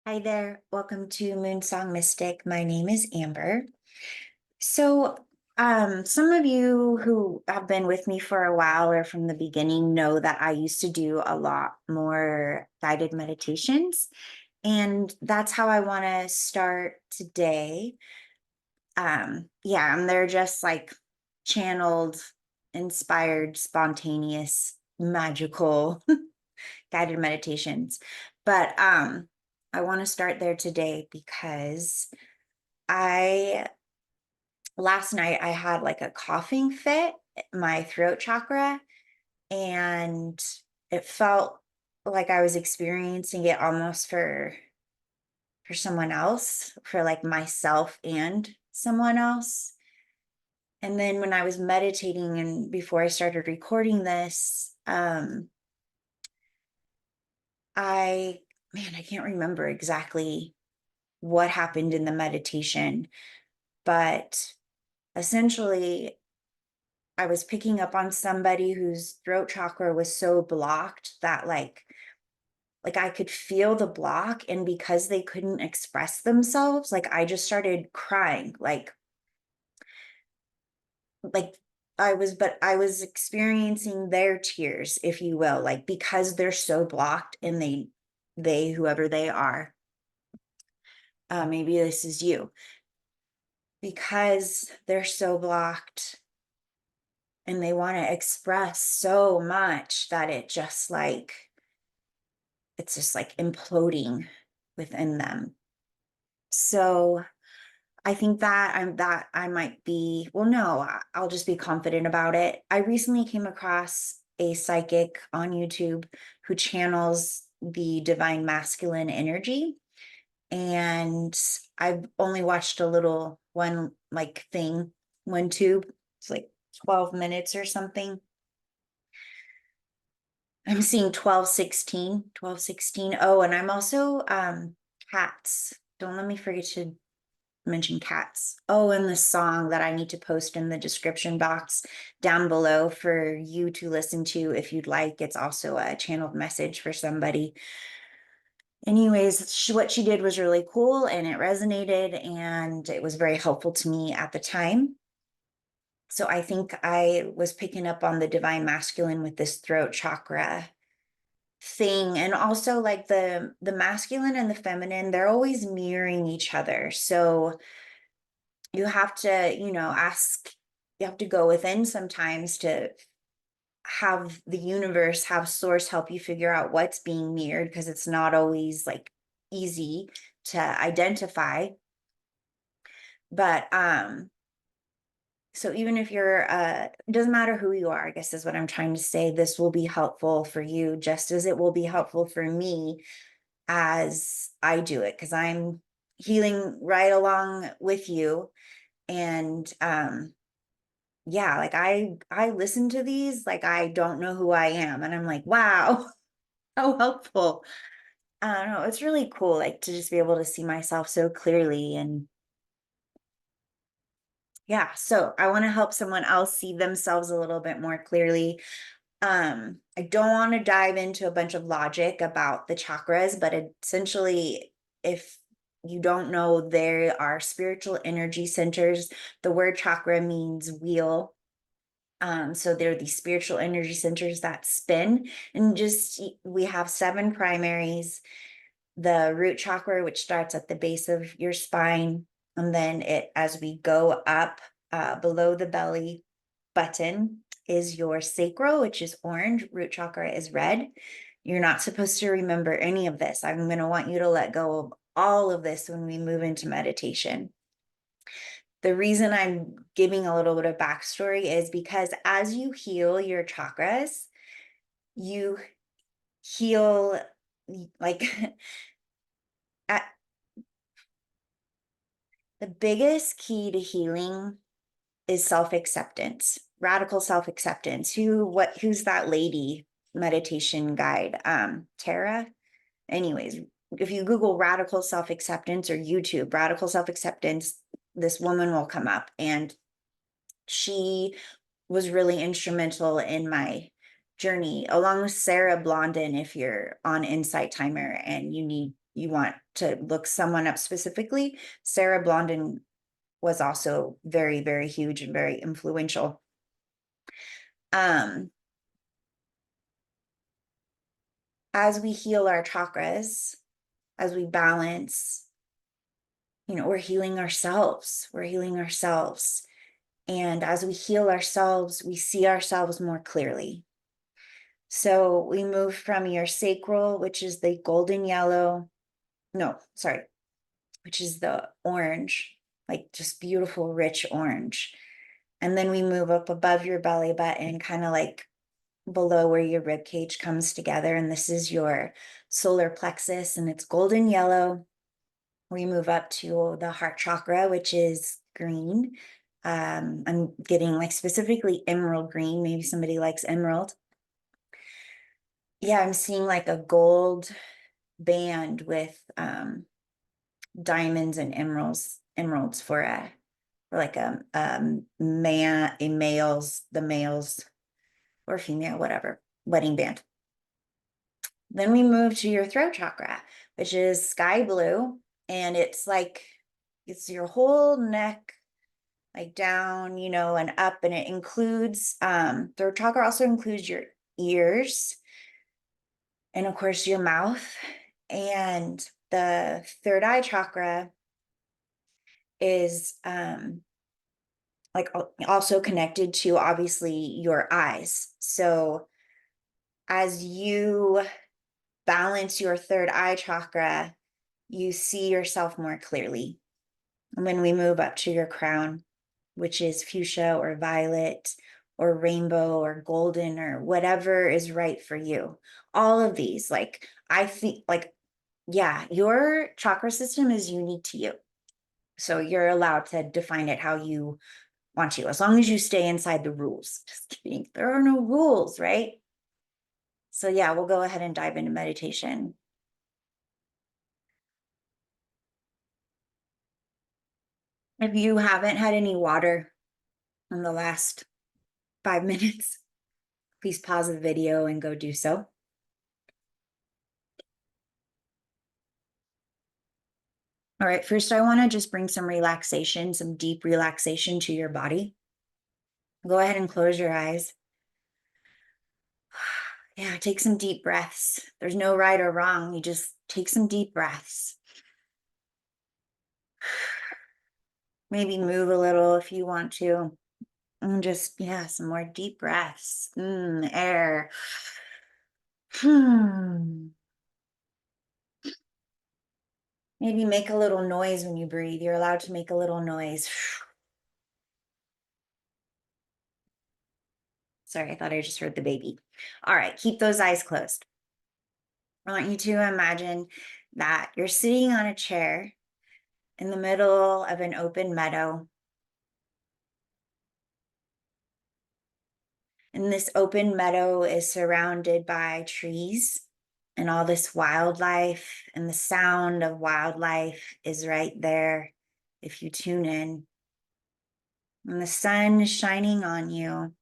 Hi there. Welcome to Moonsong Mystic. My name is Amber. So, some of you who have been with me for a while or from the beginning know that I used to do a lot more guided meditations, and that's how I want to start today. Yeah, and they're just like channeled, inspired, spontaneous, magical guided meditations. But I want to start there today because I last night I had like a coughing fit, my throat chakra, and it felt like I was experiencing it almost for someone else, for like myself and someone else. And then when I was meditating and before I started recording this, I man, I can't remember exactly what happened in the meditation, but essentially I was picking up on somebody whose throat chakra was so blocked that like I could feel the block, and because they couldn't express themselves, like I just started crying like I was experiencing their tears, if you will, like because they're so blocked, and they whoever they are, maybe this is you, because they're so blocked and they want to express so much that it's just like imploding within them. So I think that I might be, well, no, I'll just be confident about it. I recently came across a psychic on YouTube who channels the divine masculine energy. And I've only watched a little one like thing, one tube. It's like 12 minutes or something. I'm seeing 1216, 1216. Oh, and I'm also cats. Don't let me forget to mention cats. Oh, and the song that I need to post in the description box down below for you to listen to if you'd like. It's also a channeled message for somebody. Anyways, what she did was really cool and it resonated and it was very helpful to me at the time. So I think I was picking up on the divine masculine with this throat chakra thing, and also like the masculine and the feminine, they're always mirroring each other. So you have to, you have to go within sometimes to have the universe, have source help you figure out what's being mirrored, because it's not always like easy to identify. But so even if you're it doesn't matter who you are, I guess is what I'm trying to say, this will be helpful for you just as it will be helpful for me as I do it, because I'm healing right along with you. And yeah, like I listen to these like I don't know who I am, and I'm like, wow, how helpful. I don't know, it's really cool like to just be able to see myself so clearly. And yeah, so I want to help someone else see themselves a little bit more clearly. I don't want to dive into a bunch of logic about the chakras, but essentially, if you don't know, there are spiritual energy centers. The word chakra means wheel. So they're these spiritual energy centers that spin, and just we have seven primaries. The root chakra, which starts at the base of your spine, and then as we go up below the belly button, is your sacral, which is orange. Root chakra is red. You're not supposed to remember any of this. I'm going to want you to let go of all of this when we move into meditation. The reason I'm giving a little bit of backstory is because as you heal your chakras, you heal like at the biggest key to healing is self-acceptance, radical self-acceptance. Who's that lady meditation guide? Tara. Anyways, if you Google radical self-acceptance or YouTube radical self-acceptance, this woman will come up, and she was really instrumental in my journey, along with Sarah Blondin. If you're on Insight Timer and you need you want to look someone up specifically, Sarah Blondin was also very, very huge and very influential. As we heal our chakras, as we balance, we're healing ourselves. We're healing ourselves. And as we heal ourselves, we see ourselves more clearly. So we move from your sacral, which is the golden yellow, no, sorry, which is the orange, like just beautiful, rich orange. And then we move up above your belly button, kind of like below where your rib cage comes together. And this is your solar plexus, and it's golden yellow. We move up to the heart chakra, which is green. I'm getting like specifically emerald green. Maybe somebody likes emerald. Yeah, I'm seeing like a gold band with diamonds and emeralds for like the males or female, whatever, wedding band. Then we move to your throat chakra, which is sky blue, and it's your whole neck, like down, and up, and it includes throat chakra also includes your ears and of course your mouth. And the third eye chakra is like also connected to obviously your eyes. So as you balance your third eye chakra, you see yourself more clearly. And when we move up to your crown, which is fuchsia or violet or rainbow or golden or whatever is right for you, all of these, like I think, like, yeah, your chakra system is unique to you. So you're allowed to define it how you want to, as long as you stay inside the rules. Just kidding. There are no rules, right? So yeah, we'll go ahead and dive into meditation. If you haven't had any water in the last 5 minutes, please pause the video and go do so. All right, first I want to just bring some relaxation, some deep relaxation to your body. Go ahead and close your eyes. Yeah, take some deep breaths. There's no right or wrong. You just take some deep breaths. Maybe move a little if you want to. And just, yeah, some more deep breaths. Air. Maybe make a little noise when you breathe. You're allowed to make a little noise. Sorry, I thought I just heard the baby. All right, keep those eyes closed. I want you to imagine that you're sitting on a chair in the middle of an open meadow. And this open meadow is surrounded by trees and all this wildlife, and the sound of wildlife is right there if you tune in. And the sun is shining on you.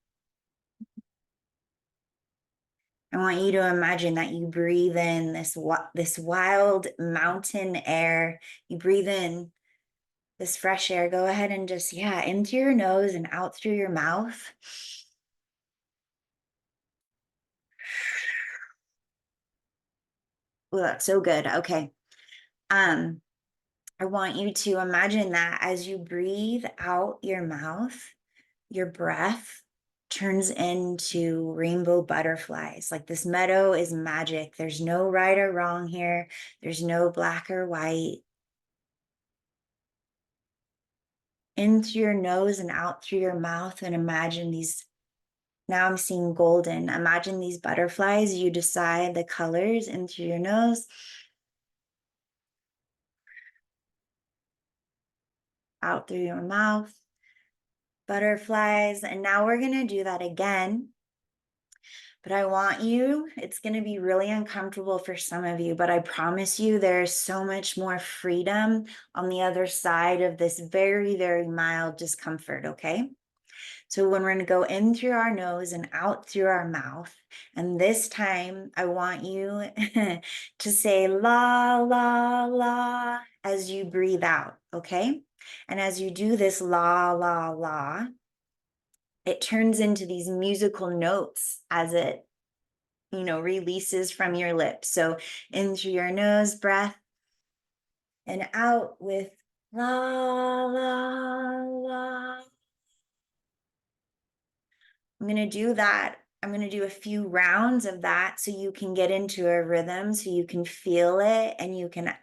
I want you to imagine that you breathe in this wild mountain air. You breathe in this fresh air. Go ahead and just, yeah, into your nose and out through your mouth. Oh, that's so good. Okay. I want you to imagine that as you breathe out your mouth, your breath turns into rainbow butterflies. Like this meadow is magic. There's no right or wrong here. There's no black or white. In through your nose and out through your mouth, and imagine these. Now I'm seeing golden. Imagine these butterflies. You decide the colors in through your nose, out through your mouth, butterflies. And now we're going to do that again. But I want you, it's going to be really uncomfortable for some of you, but I promise you there's so much more freedom on the other side of this very, very mild discomfort, okay? So when we're going to go in through our nose and out through our mouth, and this time I want you to say la, la, la as you breathe out, okay? And as you do this la, la, la, it turns into these musical notes as it, releases from your lips. So in through your nose, breath, and out with la, la, la. I'm going to do that. I'm going to do a few rounds of that so you can get into a rhythm, so you can feel it, and you can,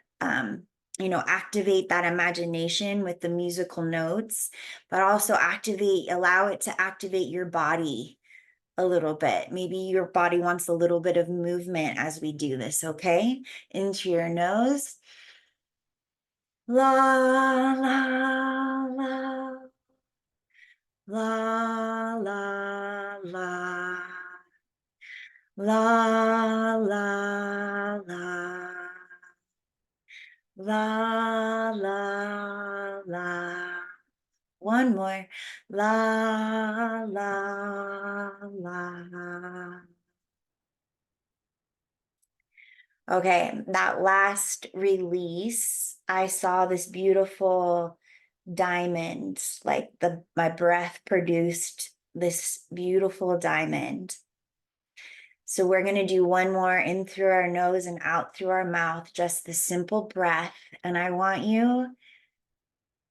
activate that imagination with the musical notes, but also allow it to activate your body a little bit. Maybe your body wants a little bit of movement as we do this, okay? Into your nose. La, la, la. La, la, la. La, la, la. La, la, la. One more. La, la, la. Okay, that last release, I saw this beautiful diamond, like my breath produced this beautiful diamond. So we're going to do one more in through our nose and out through our mouth, just the simple breath. And I want you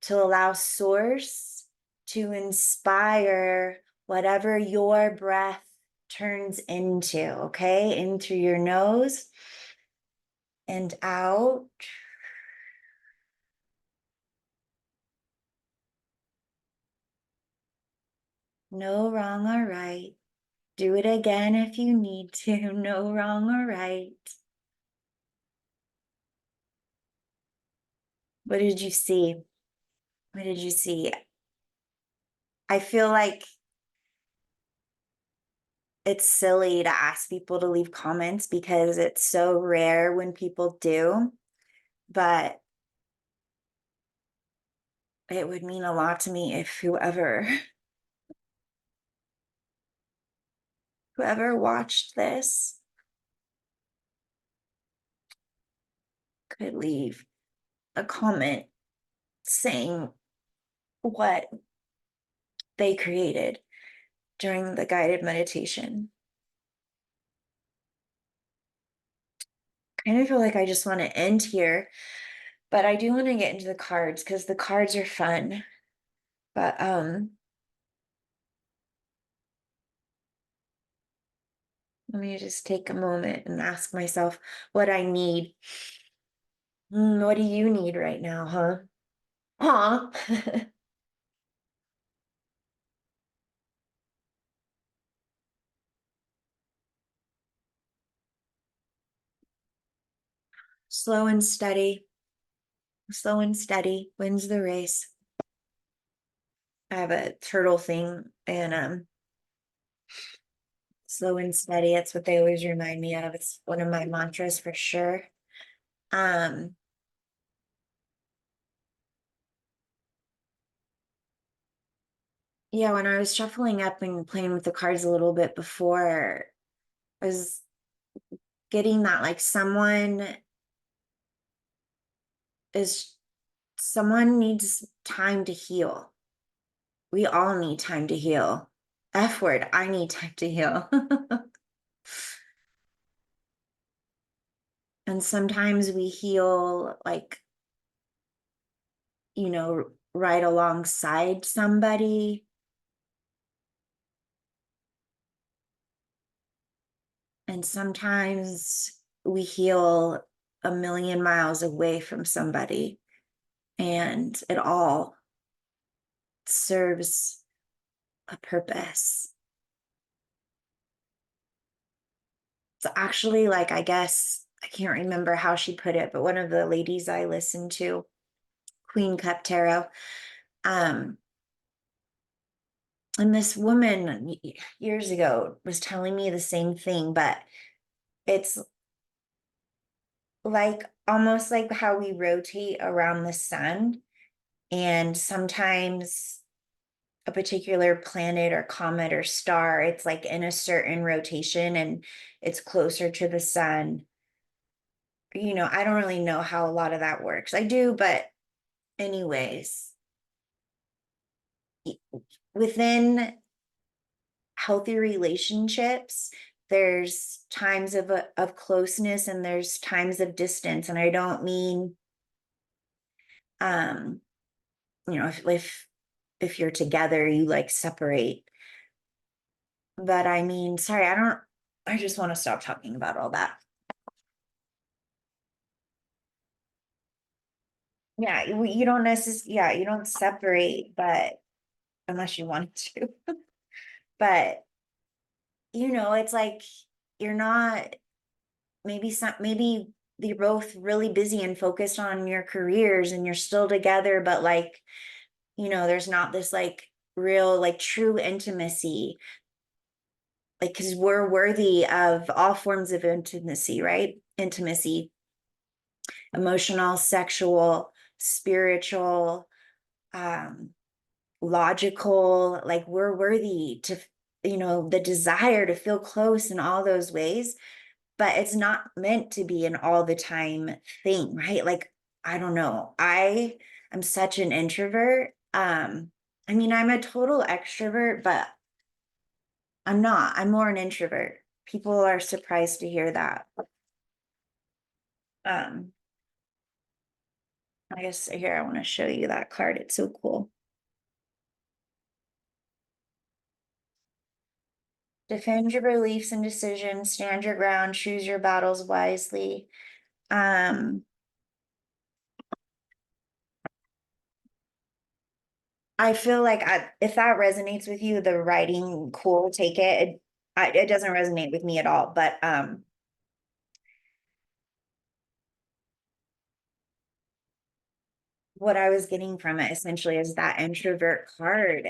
to allow source to inspire whatever your breath turns into, okay? In through your nose and out. No wrong or right. Do it again if you need to. No wrong or right. What did you see? What did you see? I feel like it's silly to ask people to leave comments because it's so rare when people do, but it would mean a lot to me if whoever watched this could leave a comment saying what they created during the guided meditation. Kind of feel like I just want to end here, but I do want to get into the cards because the cards are fun. But let me just take a moment and ask myself what I need. What do you need right now, huh? Huh? Slow and steady. Slow and steady wins the race. I have a turtle thing, and slow and steady. That's what they always remind me of. It's one of my mantras for sure. Um, yeah, when I was shuffling up and playing with the cards a little bit before, I was getting that like is someone needs time to heal. We all need time to heal. F word, I need time to heal. And sometimes we heal like, right alongside somebody. And sometimes we heal a million miles away from somebody. And it all serves a purpose. It's actually like, I guess, I can't remember how she put it, but one of the ladies I listened to, Queen Cup Tarot, and this woman years ago was telling me the same thing, but it's like almost like how we rotate around the sun. And sometimes a particular planet or comet or star, it's like in a certain rotation and it's closer to the sun. I don't really know how a lot of that works. I do, but anyways, within healthy relationships, there's times of closeness and there's times of distance. And I don't mean, um, if you're together, you like separate. But I mean, sorry, I just want to stop talking about all that. Yeah, you don't necessarily, yeah, you don't separate, but unless you want to. But it's like you're not, maybe you're both really busy and focused on your careers and you're still together, but like, there's not this like real, like true intimacy. Like, because we're worthy of all forms of intimacy, right? Intimacy, emotional, sexual, spiritual, um, logical, like we're worthy to, the desire to feel close in all those ways, but it's not meant to be an all the time thing, right? Like, I don't know. I'm such an introvert. I mean, I'm a total extrovert, but I'm not. I'm more an introvert. People are surprised to hear that. Um, I guess here I want to show you that card. It's so cool. Defend your beliefs and decisions, stand your ground, choose your battles wisely. Um, I feel like if that resonates with you, the writing, cool, take it. It doesn't resonate with me at all. But what I was getting from it essentially is that introvert card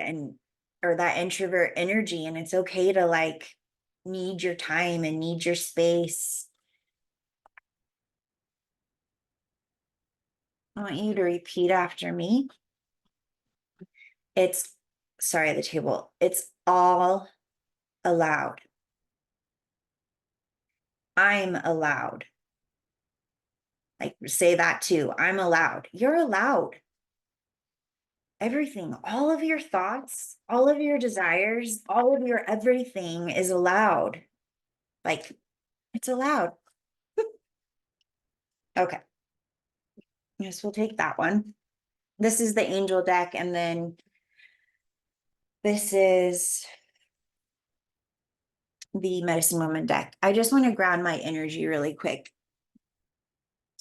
or that introvert energy, and it's okay to like need your time and need your space. I want you to repeat after me. It's sorry, the table. It's all allowed. I'm allowed. Like say that too. I'm allowed. You're allowed. Everything, all of your thoughts, all of your desires, all of your everything is allowed. Like it's allowed. Okay. Yes, we'll take that one. This is the angel deck, and then this is the medicine woman deck. I just want to ground my energy really quick.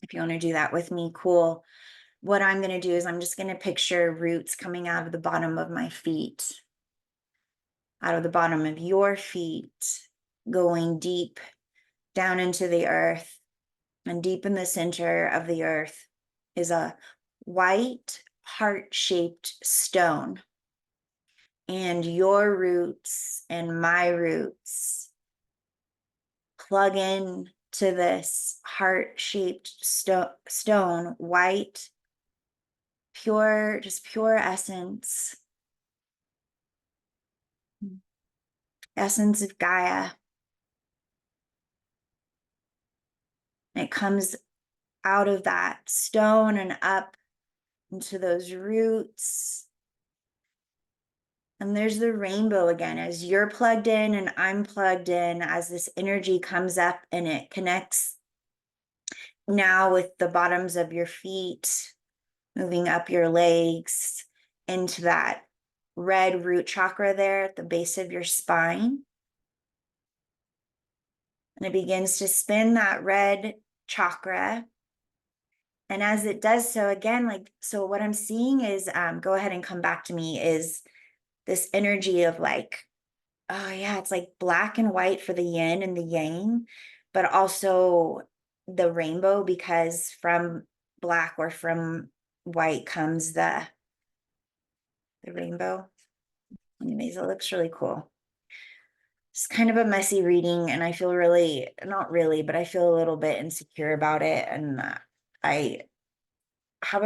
If you want to do that with me, cool. What I'm going to do is I'm just going to picture roots coming out of the bottom of my feet, out of the bottom of your feet, going deep down into the earth. And deep in the center of the earth is a white heart-shaped stone. And your roots and my roots plug in to this heart-shaped stone, white, pure, just pure essence of Gaia. And it comes out of that stone and up into those roots. And there's the rainbow again, as you're plugged in and I'm plugged in, as this energy comes up and it connects now with the bottoms of your feet, moving up your legs into that red root chakra there at the base of your spine. And it begins to spin that red chakra. And as it does so, again, like, so what I'm seeing is, go ahead and come back to me, is this energy of like, oh yeah, it's like black and white for the yin and the yang, but also the rainbow, because from black or from white comes the rainbow. Anyways, it looks really cool. It's kind of a messy reading, and I feel really, not really, but I feel a little bit insecure about it. And I have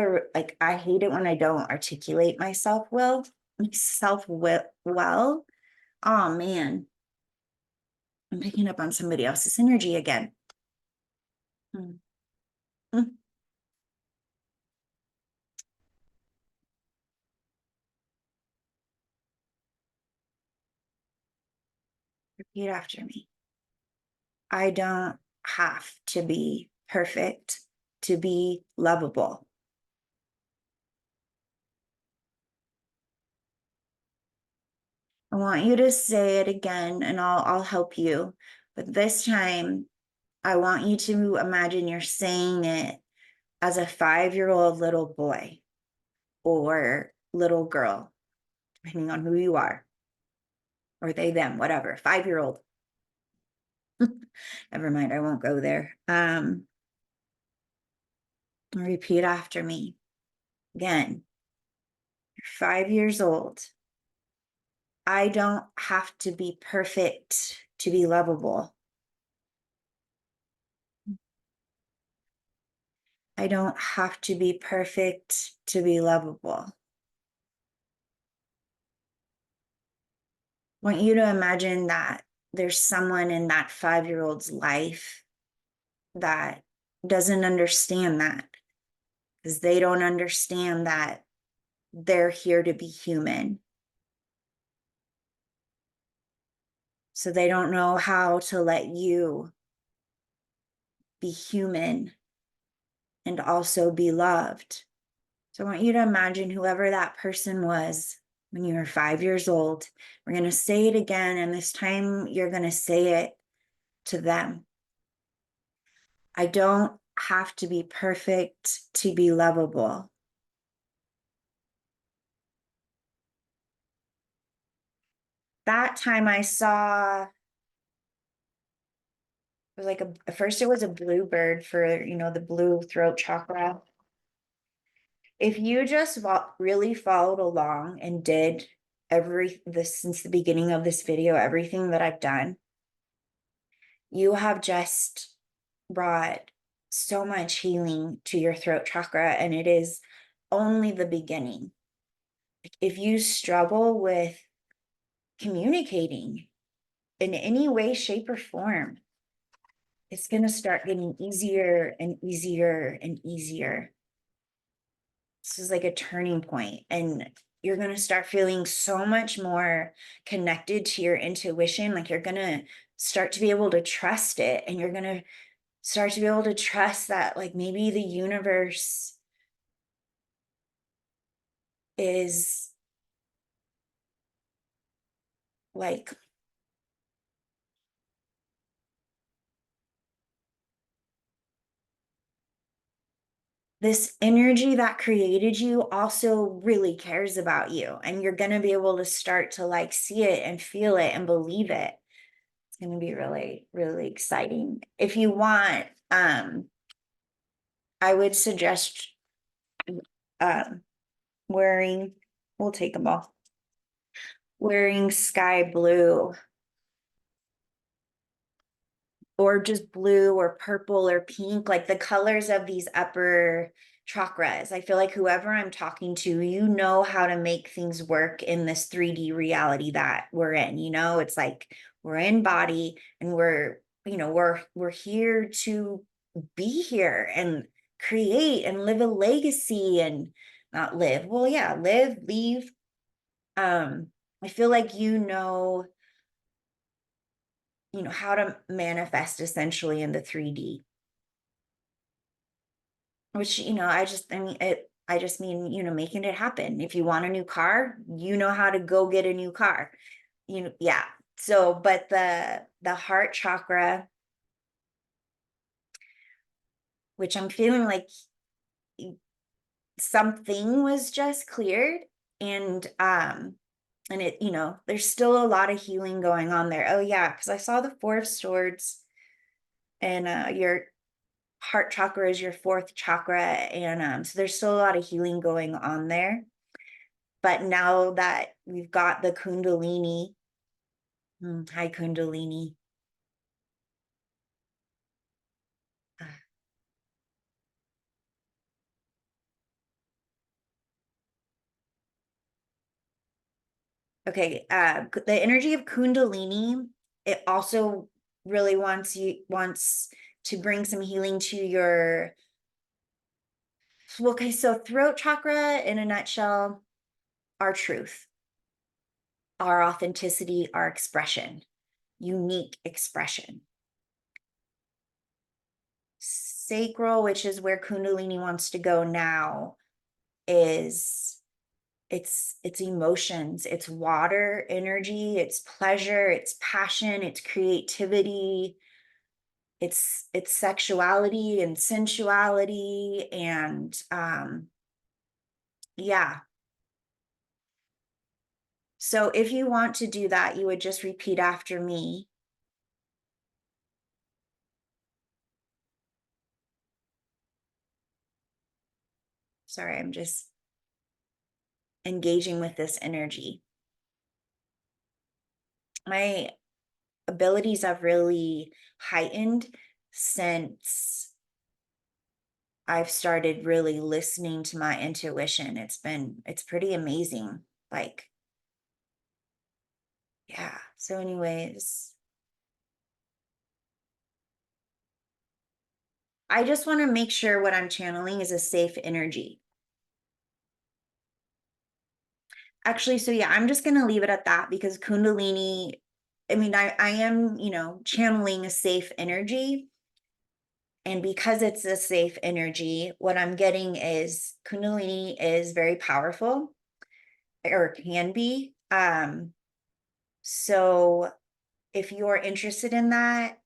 I hate it when I don't articulate myself well. myself well. Oh man, I'm picking up on somebody else's energy again. Hmm. Hmm. Repeat after me. I don't have to be perfect to be lovable. I want you to say it again and I'll help you. But this time I want you to imagine you're saying it as a 5-year-old little boy or little girl, depending on who you are, or they, them, whatever, 5-year-old. Never mind, I won't go there. Repeat after me. Again, you're 5 years old. I don't have to be perfect to be lovable. I don't have to be perfect to be lovable. I want you to imagine that there's someone in that 5-year-old's life that doesn't understand that because they don't understand that they're here to be human. So they don't know how to let you be human and also be loved. So I want you to imagine whoever that person was when you were 5 years old. We're going to say it again, and this time you're going to say it to them. I don't have to be perfect to be lovable. That time I saw, it was like at first it was a blue bird for, the blue throat chakra. If you just really followed along and did this since the beginning of this video, everything that I've done, you have just brought so much healing to your throat chakra, and it is only the beginning. If you struggle with communicating in any way, shape, or form, it's going to start getting easier and easier and easier. This is like a turning point, and you're going to start feeling so much more connected to your intuition. Like you're going to start to be able to trust it, and you're going to start to be able to trust that like maybe the universe is like this energy that created you also really cares about you, and you're going to be able to start to like see it and feel it and believe it. It's going to be really, really exciting. If you want, I would suggest um, wearing, we'll take them all, wearing sky blue or just blue or purple or pink, like the colors of these upper chakras. I feel like whoever I'm talking to, you know how to make things work in this 3D reality that we're in. It's like we're in body and we're here to be here and create and live a legacy and not live. Well, yeah, live, leave. I feel like how to manifest essentially in the 3D, which, I just mean, making it happen. If you want a new car, you know how to go get a new car, yeah. So, but the heart chakra, which I'm feeling like something was just cleared, and it, there's still a lot of healing going on there. Oh yeah, because I saw the 4 of Swords, and your heart chakra is your 4th chakra, and so there's still a lot of healing going on there. But now that we've got the Kundalini, hi Kundalini, Okay, the energy of Kundalini, it also really wants to bring some healing to your, okay, so throat chakra in a nutshell, our truth, our authenticity, our expression, unique expression. Sacral, which is where Kundalini wants to go now, is it's emotions, it's water energy, it's pleasure, it's passion, it's creativity, it's sexuality and sensuality, and yeah. So if you want to do that, you would just repeat after me. Sorry, I'm just engaging with this energy. My abilities have really heightened since I've started really listening to my intuition. It's pretty amazing. Like, yeah. So anyways, I just want to make sure what I'm channeling is a safe energy. Actually, so yeah, I'm just going to leave it at that because Kundalini, I mean, I am, channeling a safe energy. And because it's a safe energy, what I'm getting is Kundalini is very powerful, or can be. So if you're interested in that,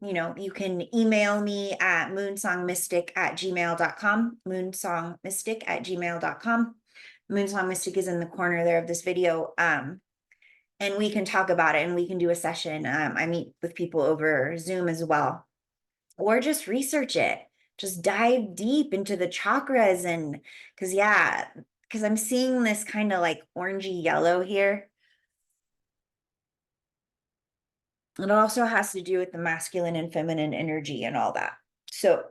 you can email me at moonsongmystic@gmail.com, moonsongmystic@gmail.com. Moonsong Mystic is in the corner there of this video. And we can talk about it and we can do a session. I meet with people over Zoom as well, or just research it. Just dive deep into the chakras, and because I'm seeing this kind of like orangey yellow here. It also has to do with the masculine and feminine energy and all that. So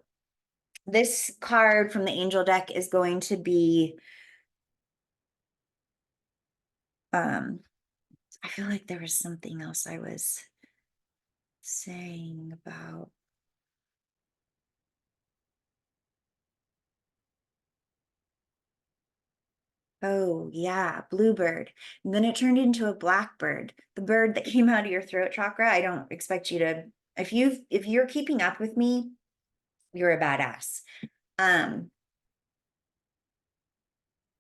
this card from the angel deck is going to be, I feel like there was something else I was saying about. Oh, yeah, bluebird. And then it turned into a blackbird. The bird that came out of your throat chakra. I don't expect you to, if you're keeping up with me, you're a badass.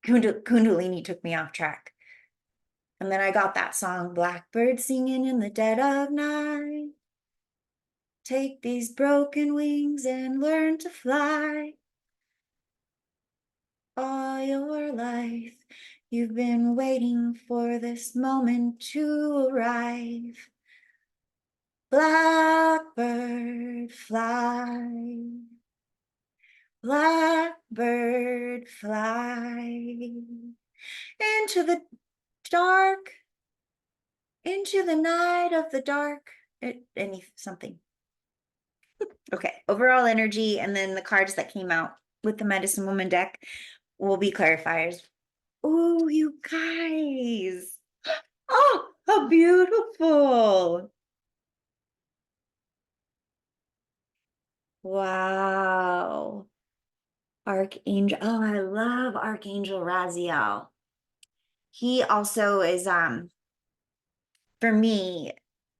Kundalini took me off track. And then I got that song, Blackbird singing in the dead of night. Take these broken wings and learn to fly. All your life, you've been waiting for this moment to arrive. Blackbird fly, blackbird fly, into the dark, into the night of the dark, something. Okay, overall energy, and then the cards that came out with the Medicine Woman deck will be clarifiers. Oh, you guys. Oh, how beautiful. Wow. Archangel. Oh, I love Archangel Raziel. He also is for me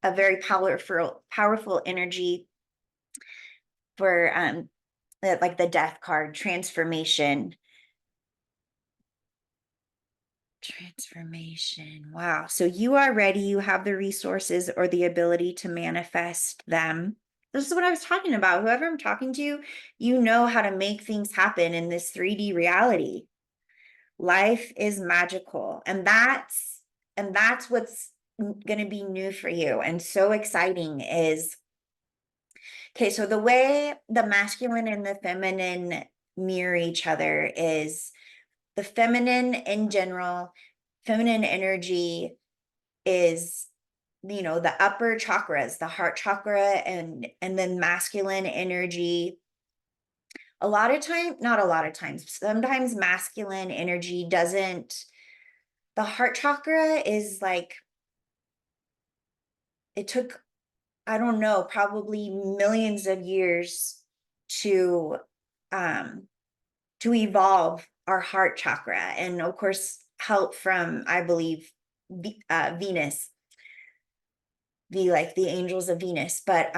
a very powerful energy for like the death card, transformation. Wow. So you are ready. You have the resources or the ability to manifest them. This is what I was talking about. Whoever I'm talking to, you know how to make things happen in this 3D reality. Life is magical. And that's what's going to be new for you and so exciting is, okay, so the way the masculine and the feminine mirror each other is the feminine in general, feminine energy is, the upper chakras, the heart chakra, and then masculine energy. A lot of time, not a lot of times, sometimes masculine energy doesn't the heart chakra is like, it took, I don't know, probably millions of years to um evolve our heart chakra, and of course help from, I believe, Venus, the angels of Venus. But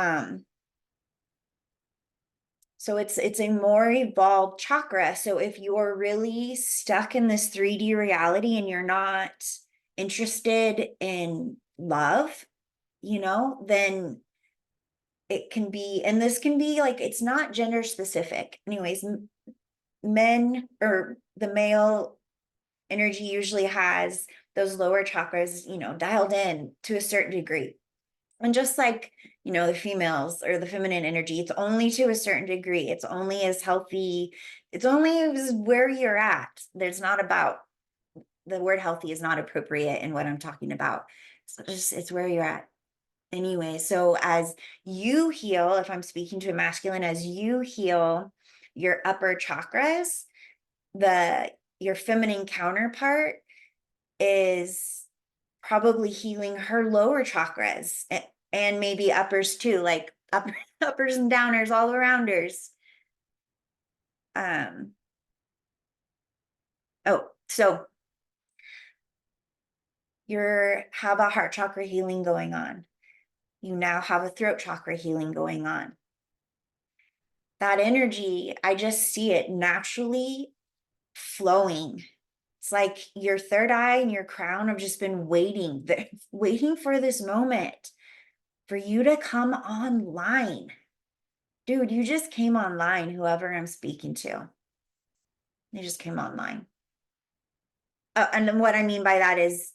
so it's a more evolved chakra. So if you're really stuck in this 3D reality and you're not interested in love, then it can be, and this can be like, it's not gender specific. Anyways, men, or the male energy, usually has those lower chakras, dialed in to a certain degree. And just like, the females or the feminine energy, it's only to a certain degree. It's only as healthy. It's only as where you're at. There's not about, the word healthy is not appropriate in what I'm talking about. So it's where you're at. Anyway, so as you heal, if I'm speaking to a masculine, as you heal your upper chakras, your feminine counterpart is probably healing her lower chakras, and maybe uppers too, like uppers and downers, all arounders. So you have a heart chakra healing going on. You now have a throat chakra healing going on. That energy, I just see it naturally flowing. It's like your third eye and your crown have just been waiting for this moment for you to come online. Dude, you just came online, whoever I'm speaking to. You just came online. And what I mean by that is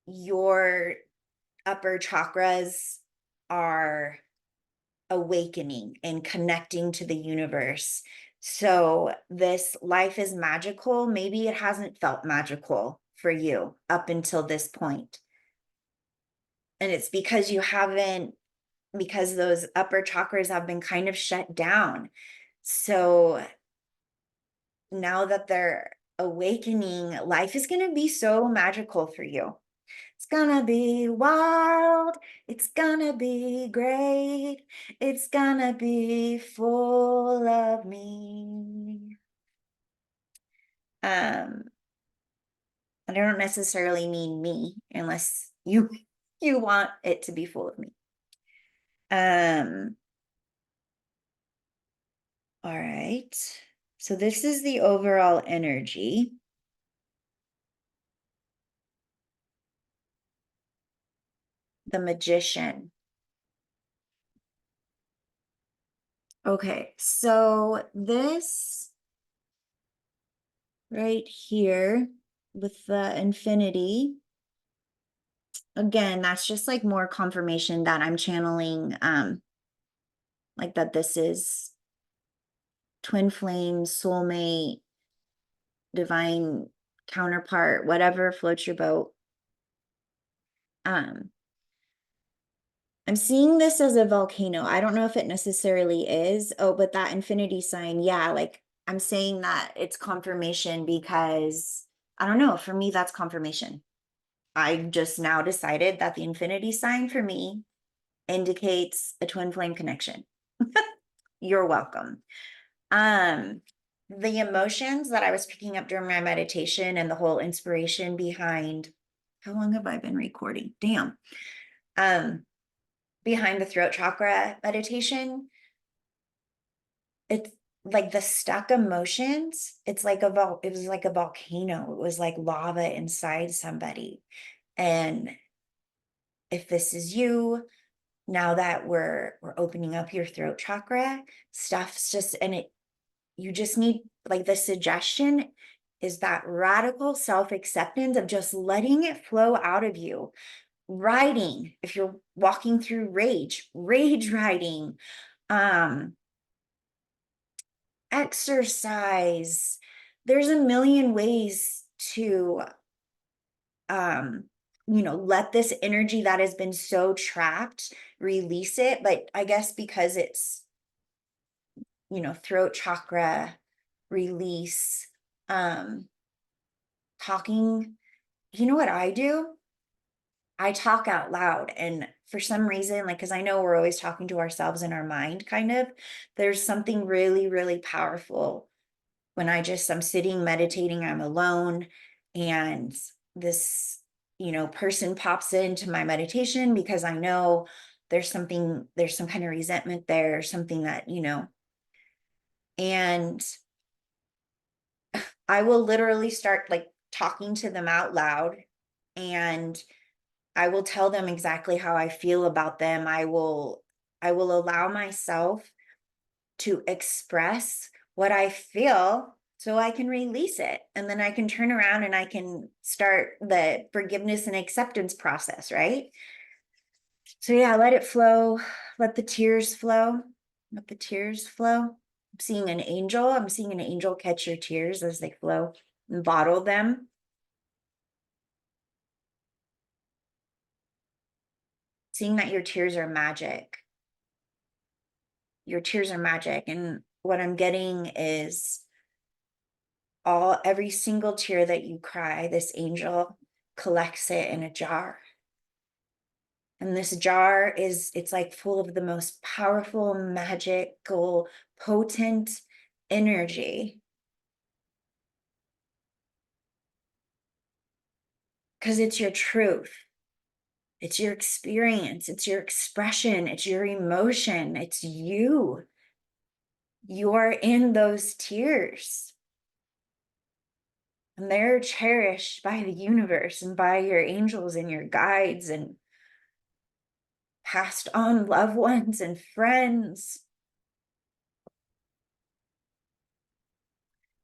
your upper chakras are awakening and connecting to the universe. So this life is magical. Maybe it hasn't felt magical for you up until this point. And it's because because those upper chakras have been kind of shut down. So now that they're awakening, life is going to be so magical for you. It's gonna be wild. It's gonna be great. It's gonna be full of me. Um, I don't necessarily mean me, unless you want it to be full of me. Um, all right. So this is the overall energy. The Magician. Okay, so this right here with the infinity, again, that's just like more confirmation that I'm channeling, like that this is twin flame, soulmate, divine counterpart, whatever floats your boat. I'm seeing this as a volcano. I don't know if it necessarily is. Oh, but that infinity sign, yeah, like I'm saying that it's confirmation because I don't know, for me, that's confirmation. I just now decided that the infinity sign for me indicates a twin flame connection. You're welcome. The emotions that I was picking up during my meditation and the whole inspiration behind, how long have I been recording? Damn. Behind the throat chakra meditation, it's like the stuck emotions. It's like it was like a volcano. It was like lava inside somebody. And if this is you, now that we're opening up your throat chakra, stuff's just, and you just need, like, the suggestion is that radical self-acceptance of just letting it flow out of you. Writing, if you're walking through rage writing, exercise. There's a million ways to let this energy that has been so trapped, release it. But I guess because it's, throat chakra release, talking, you know what I do? I talk out loud. And for some reason, like, because I know we're always talking to ourselves in our mind, kind of, there's something really, really powerful when I'm sitting meditating, I'm alone, and this, person pops into my meditation because I know there's some kind of resentment there, something that, and I will literally start like talking to them out loud, and I will tell them exactly how I feel about them. I will allow myself to express what I feel so I can release it. And then I can turn around and I can start the forgiveness and acceptance process, right? So yeah, let it flow. Let the tears flow. Let the tears flow. I'm seeing an angel. I'm seeing an angel catch your tears as they flow and bottle them. Seeing that your tears are magic. Your tears are magic. And what I'm getting is every single tear that you cry, this angel collects it in a jar. And this jar it's like full of the most powerful, magical, potent energy. Because it's your truth. It's your experience. It's your expression. It's your emotion. It's you. You're in those tears. And they're cherished by the universe and by your angels and your guides and passed on loved ones and friends.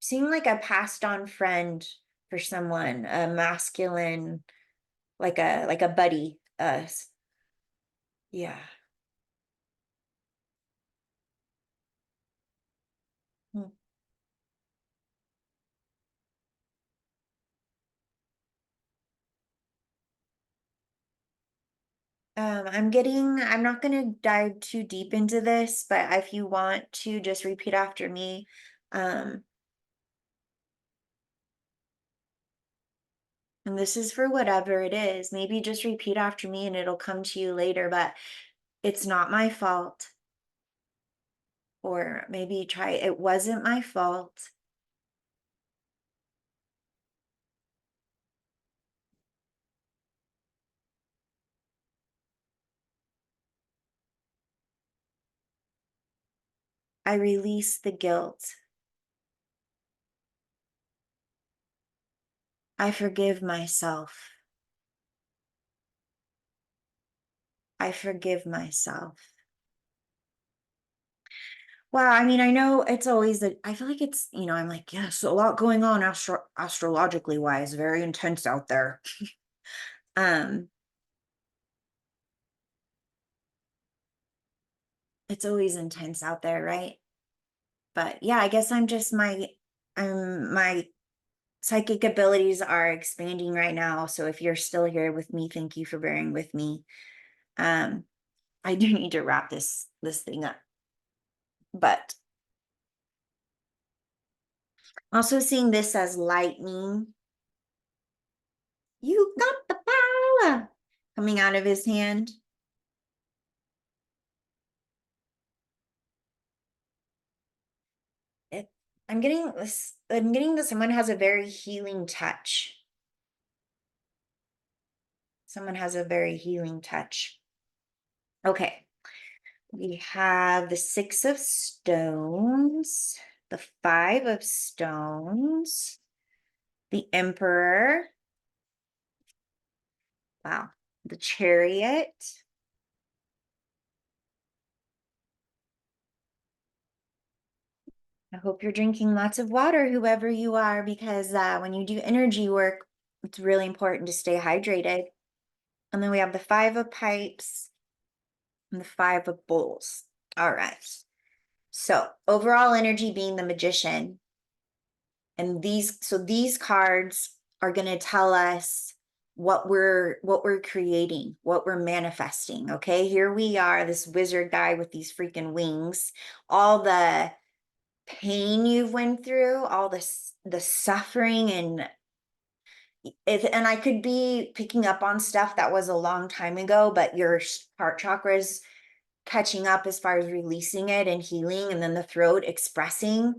Seem like a passed on friend for someone, a masculine, like a buddy. Yeah. Hmm. I'm not going to dive too deep into this, but if you want to just repeat after me, um, and this is for whatever it is, maybe just repeat after me and it'll come to you later, but it's not my fault. Or maybe try, it wasn't my fault. I release the guilt. I forgive myself. I forgive myself. Wow, I mean, I know it's always that I feel like it's, I'm like, yes, a lot going on astrologically wise, very intense out there. Um, it's always intense out there, right? But yeah, I guess my psychic abilities are expanding right now. So if you're still here with me, thank you for bearing with me. Um, I do need to wrap this thing up. But also seeing this as lightning. You got the power coming out of his hand. It, I'm getting that someone has a very healing touch. Someone has a very healing touch. Okay. We have the Six of Stones, the Five of Stones, the Emperor. Wow. The Chariot. I hope you're drinking lots of water, whoever you are, because when you do energy work, it's really important to stay hydrated. And then we have the Five of Pipes and the Five of Bowls. All right. So overall energy being the Magician. And these cards are going to tell us what we're creating, what we're manifesting. Okay. Here we are, this wizard guy with these freaking wings, all the pain you've went through, all the suffering and and I could be picking up on stuff that was a long time ago, but your heart chakra is catching up as far as releasing it and healing, and then the throat expressing,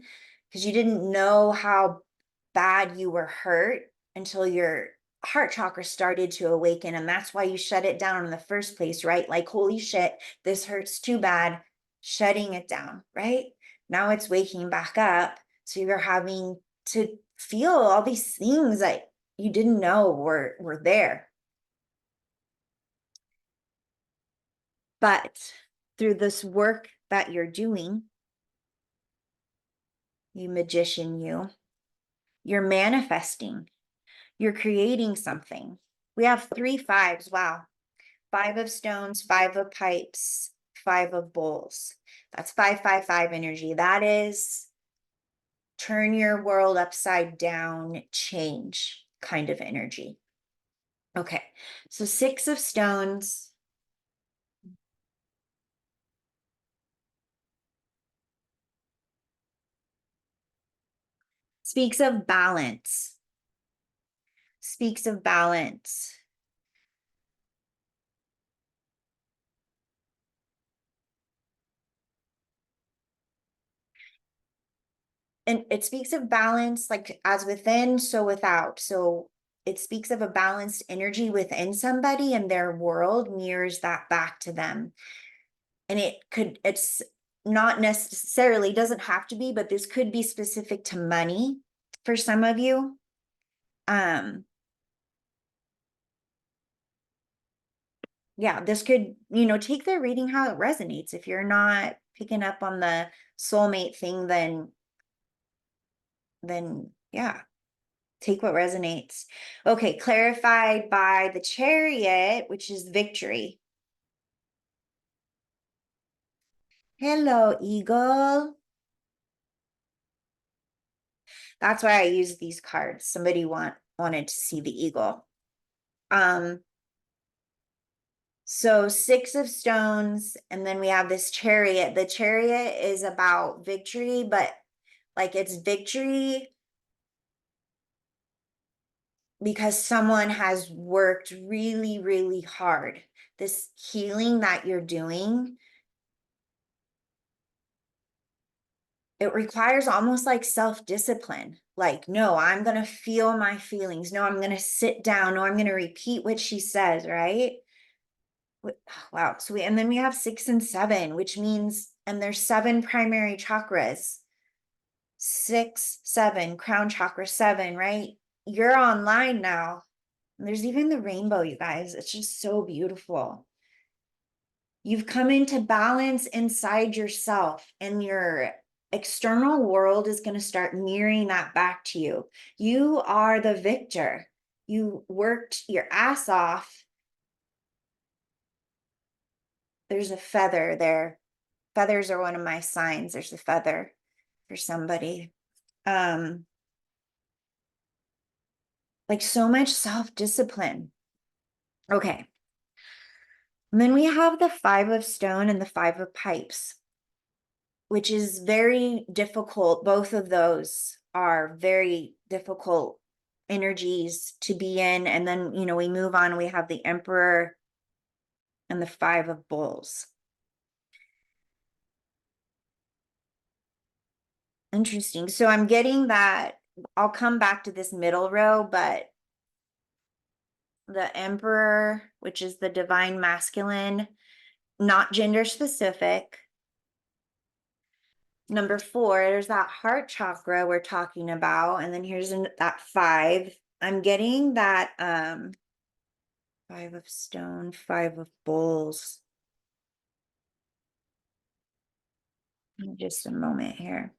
because you didn't know how bad you were hurt until your heart chakra started to awaken, and that's why you shut it down in the first place, right? Like, holy shit, this hurts too bad, shutting it down, right? Now it's waking back up, so you're having to feel all these things that you didn't know were there. But through this work that you're doing, you magician, you're manifesting, you're creating something. We have 3 5s. Wow. 5 of stones, 5 of pipes, 5 of bowls. That's 555 energy. That is turn your world upside down, change kind of energy. Okay. So 6 of stones. Speaks of balance. Speaks of balance. And it speaks of balance, like as within, so without. So it speaks of a balanced energy within somebody, and their world mirrors that back to them. And it's not necessarily, doesn't have to be, but this could be specific to money for some of you. Yeah, this could, take their reading how it resonates. If you're not picking up on the soulmate thing, then yeah, take what resonates. Okay, clarified by the Chariot, which is victory. Hello, Eagle. That's why I use these cards. Somebody wanted to see the eagle. So 6 of stones, and then we have this Chariot. The Chariot is about victory, but like it's victory because someone has worked really, really hard. This healing that you're doing, it requires almost like self-discipline. Like, no, I'm going to feel my feelings. No, I'm going to sit down. No, I'm going to repeat what she says, right? Wow. So and then we have 6 and 7, which means, and there's 7 primary chakras. 6, 7, crown chakra 7, right? You're online now. And there's even the rainbow, you guys. It's just so beautiful. You've come into balance inside yourself, and your external world is going to start mirroring that back to you. You are the victor. You worked your ass off. There's a feather there. Feathers are one of my signs. There's a feather for somebody. Like so much self-discipline. Okay. And then we have the 5 of stone and the 5 of pipes, which is very difficult. Both of those are very difficult energies to be in. And then, we move on. We have the Emperor and the 5 of bowls. Interesting. So I'm getting that. I'll come back to this middle row, but the Emperor, which is the divine masculine, not gender specific. Number 4, there's that heart chakra we're talking about. And then here's that 5. I'm getting that 5 of stone, 5 of bowls. Just a moment here.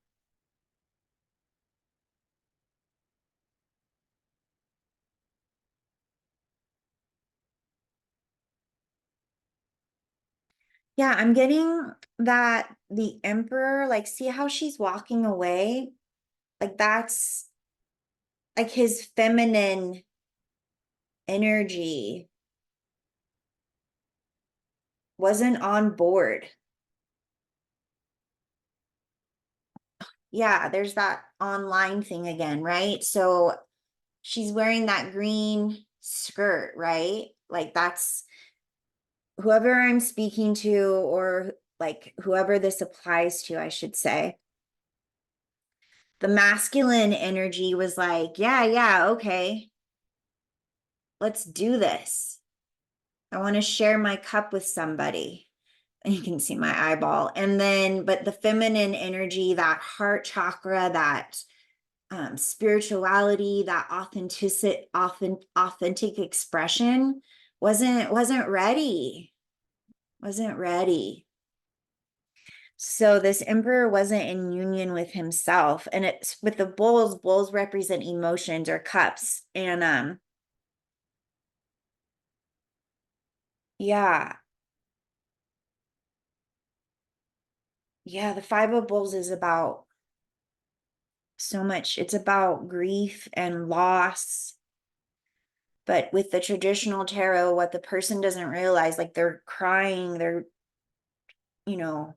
Yeah, I'm getting that the Emperor, like, see how she's walking away? Like, that's like his feminine energy wasn't on board. Yeah, there's that online thing again, right? So she's wearing that green skirt, right? Like that's whoever I'm speaking to, or like whoever this applies to, I should say. The masculine energy was like, yeah, okay, let's do this. I want to share my cup with somebody. And you can see my eyeball. And then, but the feminine energy, that heart chakra, that spirituality, that authentic expression wasn't ready. Wasn't ready. So this emperor wasn't in union with himself. And it's with the bulls represent emotions or cups. And yeah, yeah, the five of bulls is about so much. It's about grief and loss. But with the traditional tarot, what the person doesn't realize, like they're crying, they're, you know,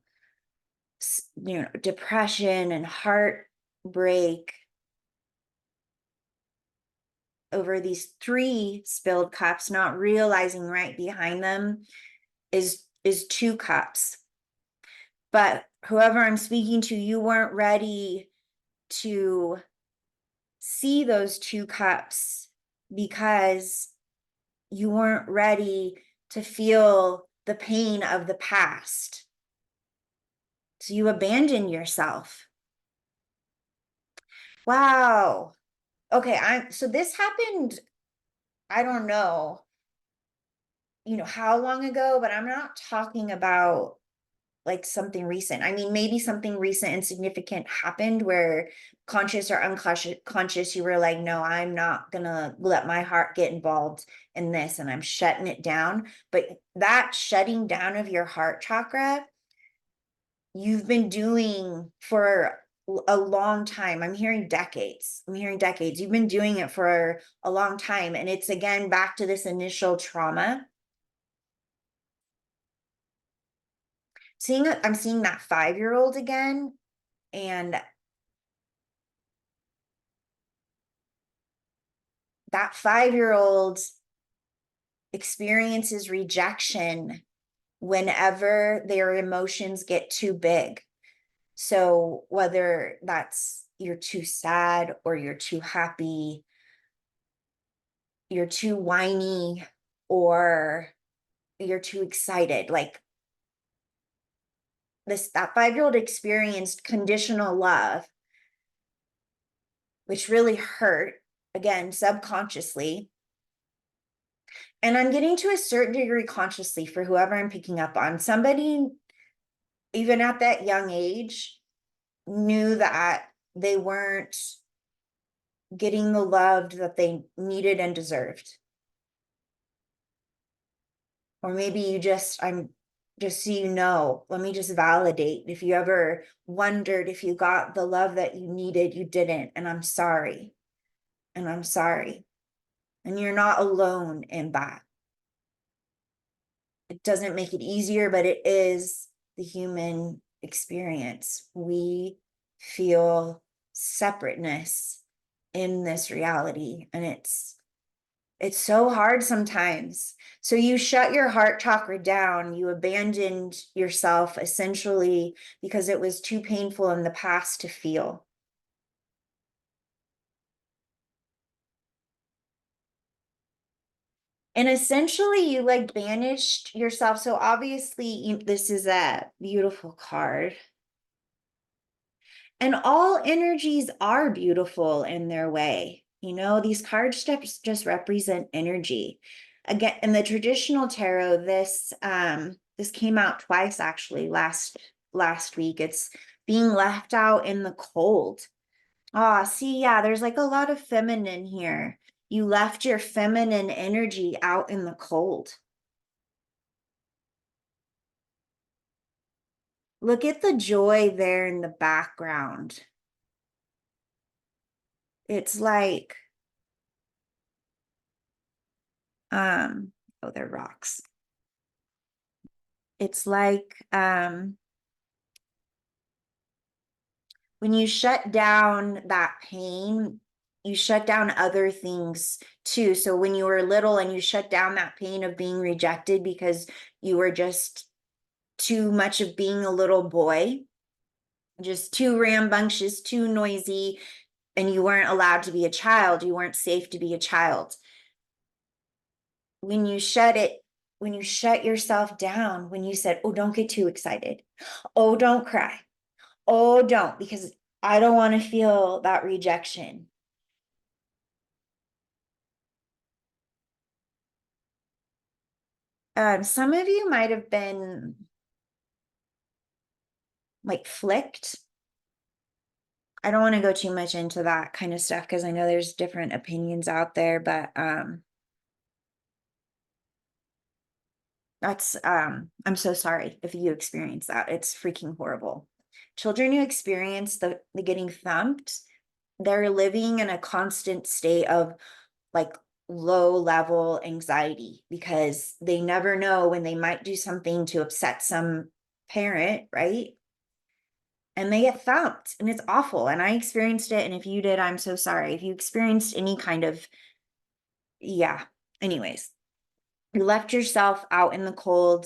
depression and heartbreak over these three spilled cups, not realizing right behind them is two cups. But whoever I'm speaking to, you weren't ready to see those two cups because you weren't ready to feel the pain of the past. So you abandoned yourself. Wow. Okay, so this happened, I don't know, how long ago, but I'm not talking about like something recent. I mean, maybe something recent and significant happened where conscious or unconscious, you were like, no, I'm not gonna let my heart get involved in this and I'm shutting it down. But that shutting down of your heart chakra, you've been doing for a long time. I'm hearing decades. You've been doing it for a long time. And it's again back to this initial trauma. I'm seeing that 5-year-old again. And that 5-year-old experiences rejection whenever their emotions get too big. So whether that's you're too sad or you're too happy, you're too whiny, or you're too excited, like that 5-year-old experienced conditional love, which really hurt, again, subconsciously. And I'm getting to a certain degree consciously for whoever I'm picking up on. Somebody, even at that young age, knew that they weren't getting the love that they needed and deserved. Or maybe I'm just so you know, let me just validate. If you ever wondered if you got the love that you needed, you didn't. And I'm sorry. And I'm sorry. And you're not alone in that. It doesn't make it easier, but it is the human experience. We feel separateness in this reality, and it's so hard sometimes. So you shut your heart chakra down, you abandoned yourself essentially because it was too painful in the past to feel. And essentially you like banished yourself. So obviously this is a beautiful card. And all energies are beautiful in their way. These card steps just represent energy. Again, in the traditional tarot, this came out twice actually last week. It's being left out in the cold. Ah, see, yeah, there's like a lot of feminine here. You left your feminine energy out in the cold. Look at the joy there in the background. It's like oh, they're rocks. It's like when you shut down that pain you shut down other things too. So when you were little and you shut down that pain of being rejected because you were just too much of being a little boy, just too rambunctious, too noisy, and you weren't allowed to be a child, you weren't safe to be a child. When you shut yourself down, when you said, oh, don't get too excited, oh, don't cry, oh, don't, because I don't want to feel that rejection. Some of you might have been like flicked. I don't want to go too much into that kind of stuff because I know there's different opinions out there, but that's I'm so sorry if you experience that. It's freaking horrible. Children who experience the getting thumped, they're living in a constant state of like low level anxiety because they never know when they might do something to upset some parent, right? And they get thumped and it's awful. And I experienced it. And if you did, I'm so sorry. If you experienced any kind of, yeah. Anyways, you left yourself out in the cold.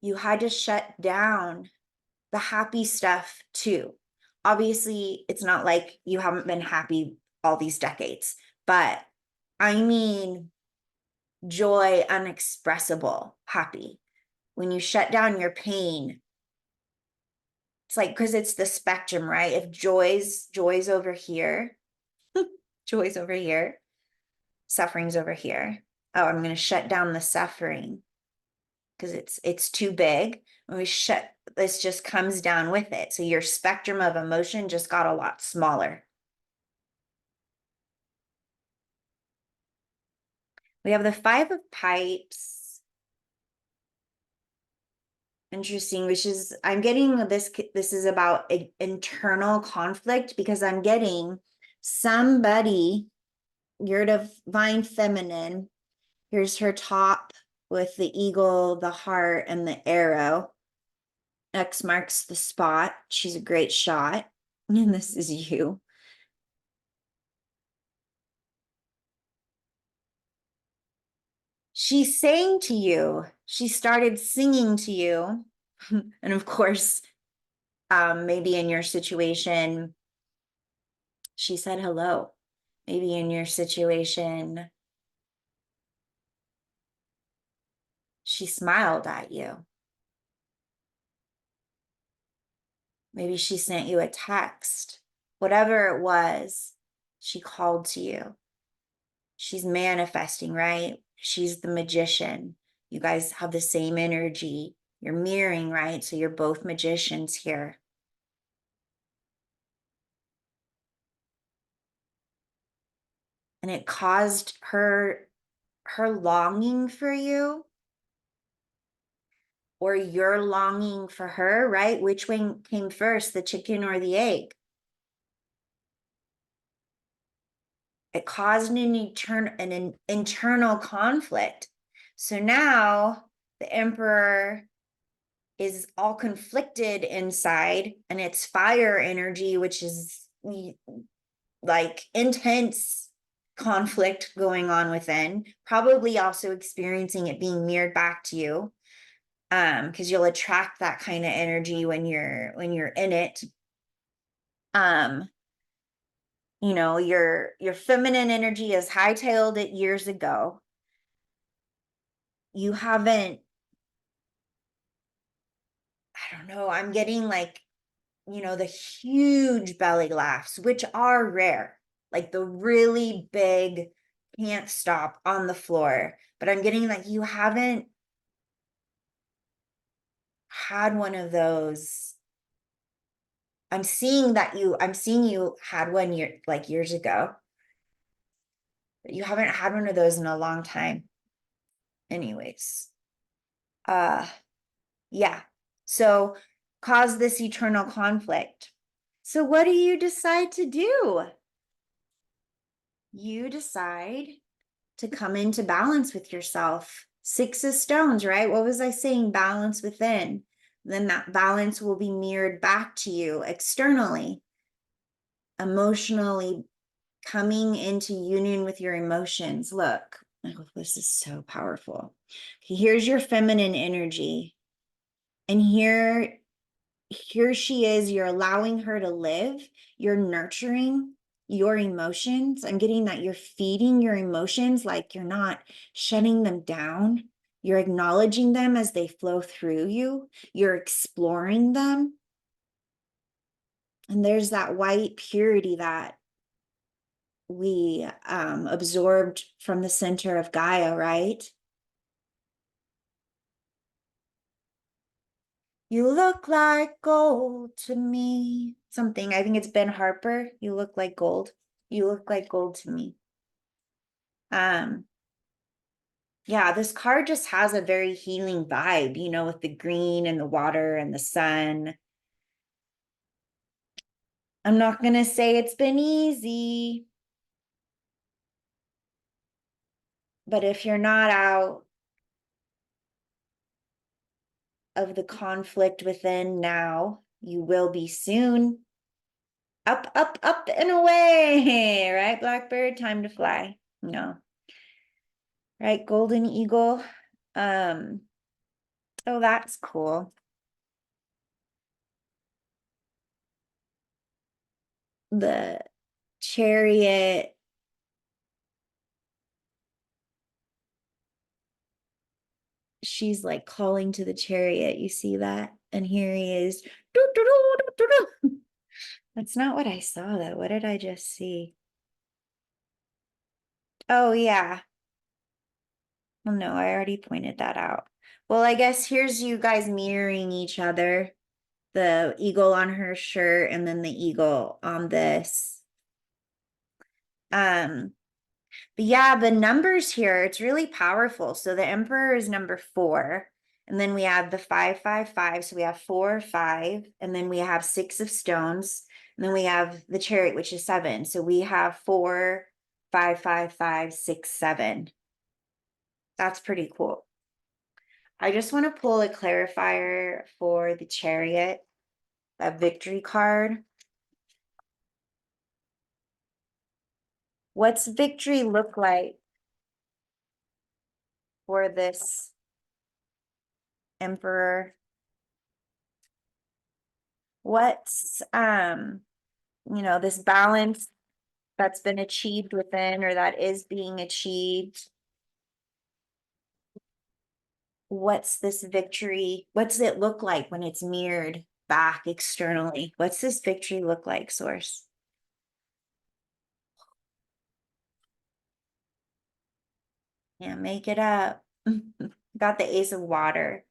You had to shut down the happy stuff too. Obviously, it's not like you haven't been happy all these decades, but I mean, joy, unexpressible, happy. When you shut down your pain, it's like, because it's the spectrum, right? If joy's over here, joy's over here, suffering's over here. Oh, I'm going to shut down the suffering because it's too big. When we shut, this just comes down with it. So your spectrum of emotion just got a lot smaller. We have the Five of Pipes. Interesting, which is, I'm getting this is about internal conflict because I'm getting somebody, your divine feminine. Here's her top with the eagle, the heart, and the arrow. X marks the spot. She's a great shot. And this is you. She sang to you. She started singing to you. And of course, maybe in your situation, she said hello. Maybe in your situation, she smiled at you. Maybe she sent you a text. Whatever it was, she called to you. She's manifesting, right? She's the magician. You guys have the same energy. You're mirroring, right? So you're both magicians here. And it caused her longing for you, or you're longing for her, right? Which one came first, the chicken or the egg? It caused an internal conflict. So now the emperor is all conflicted inside, and it's fire energy, which is like intense conflict going on within, probably also experiencing it being mirrored back to you, because you'll attract that kind of energy when you're in it. You know, your feminine energy is hightailed it years ago. You haven't, I don't know, I'm getting like, you know, the huge belly laughs, which are rare, like the really big, can't stop on the floor. But I'm getting like you haven't had one of those. I'm seeing you had one years ago. But you haven't had one of those in a long time. Anyways. Yeah. So cause this eternal conflict. So what do you decide to do? You decide to come into balance with yourself. Six of Stones, right? What was I saying? Balance within. Then that balance will be mirrored back to you externally. emotionally coming into union with your emotions. Look, oh, this is so powerful. Here's your feminine energy. And here she is. You're allowing her to live. You're nurturing your emotions. I'm getting that you're feeding your emotions, like you're not shutting them down. You're acknowledging them as they flow through you. You're exploring them. And there's that white purity that we absorbed from the center of Gaia, right? You look like gold to me. Something, I think it's Ben Harper. You look like gold. You look like gold to me. Um, yeah, this card just has a very healing vibe, you know, with the green and the water and the sun. I'm not gonna say it's been easy, but if you're not out of the conflict within now, you will be soon. Up, up, up and away, right, Blackbird? Time to fly. No, right, Golden Eagle. Um, oh, that's cool. The chariot, she's like calling to the chariot. You see that? And here he is. That's not what I saw, though. What did I just see? Oh, yeah. Well, no, I already pointed that out. Well, I guess here's you guys mirroring each other. The eagle on her shirt and then the eagle on this. But yeah, the numbers here, it's really powerful. So the emperor is number 4. And then we have the 555. So we have 4, 5, and then we have 6 of stones. And then we have the chariot, which is 7. So we have 4, 5, 5, 5, 6, 7. That's pretty cool. I just want to pull a clarifier for the chariot, a victory card. What's victory look like for this emperor? What's this balance that's been achieved within or that is being achieved? What's this victory? What's it look like when it's mirrored back externally? What's this victory look like, Source? Yeah, make it up. Got the Ace of Water.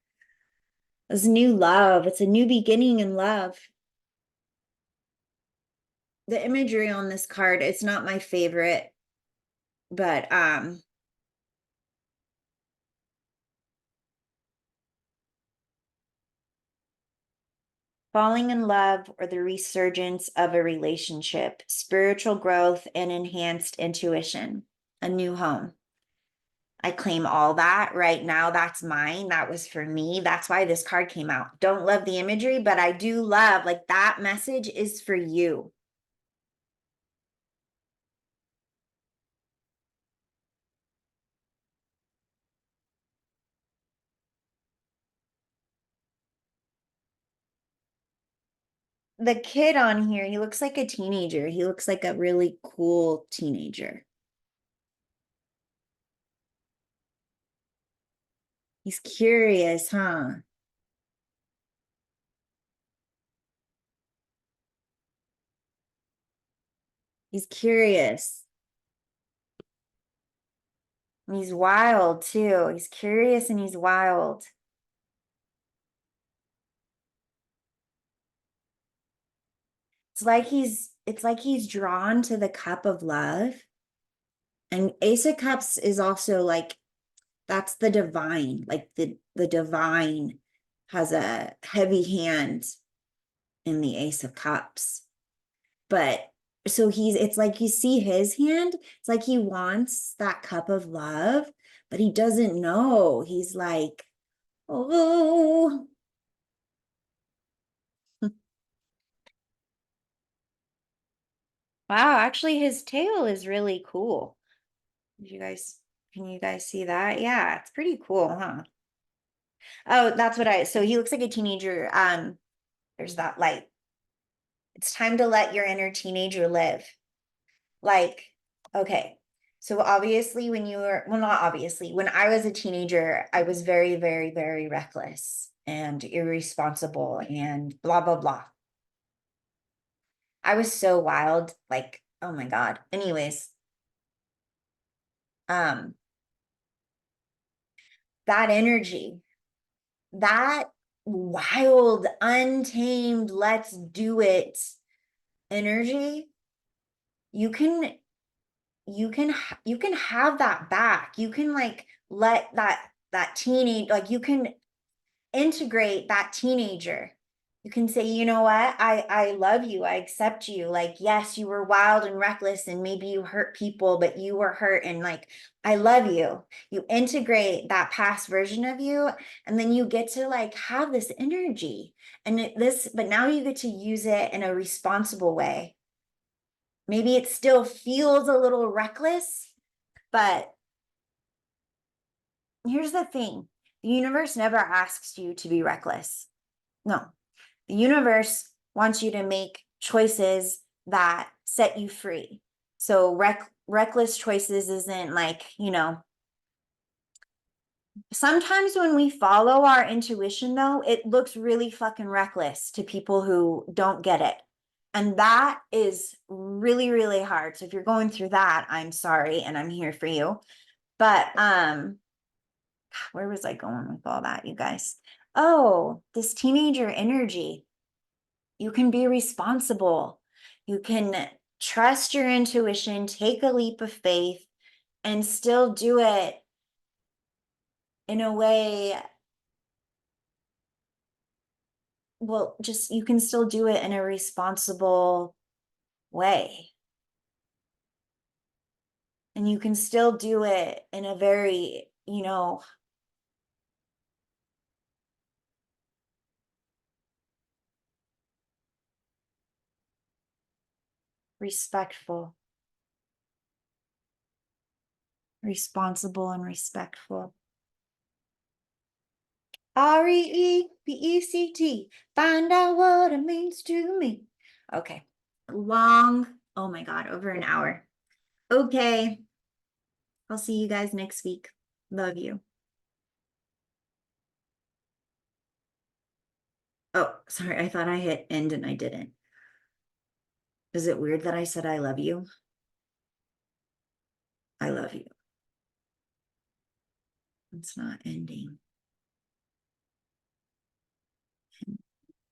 It's new love. It's a new beginning in love. The imagery on this card, it's not my favorite, but falling in love or the resurgence of a relationship, spiritual growth and enhanced intuition, a new home. I claim all that right now. That's mine. That was for me. That's why this card came out. Don't love the imagery, but I do love, like, that message is for you. The kid on here, he looks like a teenager. He looks like a really cool teenager. He's curious, huh? He's curious. And he's wild too. He's curious and he's wild. It's like he's drawn to the cup of love. And Ace of Cups is also like, that's the divine. Like the divine has a heavy hand in the Ace of Cups. But so it's like you see his hand, it's like he wants that cup of love, but he doesn't know. He's like, oh, Wow, actually his tail is really cool. Did you guys, can you guys see that? Yeah, it's pretty cool, huh? Oh, that's what so he looks like a teenager. There's that light. It's time to let your inner teenager live. Like, okay. So obviously when you were, well, not obviously, when I was a teenager, I was very, very, very reckless and irresponsible and blah, blah, blah. I was so wild, like, oh my God. Anyways, um, that energy, that wild, untamed, let's do it energy, you can you can have that back. You can like let that teenage, like you can integrate that teenager. You can say, you know what, I love you, I accept you. Like, yes, you were wild and reckless and maybe you hurt people, but you were hurt, and like, I love you. You integrate that past version of you, and then you get to like have this energy and but now you get to use it in a responsible way. Maybe it still feels a little reckless, but here's the thing. The universe never asks you to be reckless. No, the universe wants you to make choices that set you free. So reckless choices isn't like, sometimes when we follow our intuition, though, it looks really fucking reckless to people who don't get it. And that is really, really hard. So if you're going through that, I'm sorry and I'm here for you. But where was I going with all that, you guys? Oh, this teenager energy. You can be responsible. You can trust your intuition, take a leap of faith, and still do it in a way. Well, just you can still do it in a responsible way. And you can still do it in a very, respectful, responsible, and respectful. REEBECT. Find out what it means to me. Okay. Long, oh my God, over an hour. Okay. I'll see you guys next week. Love you. Oh, sorry. I thought I hit end and I didn't. Is it weird that I said I love you? I love you. It's not ending.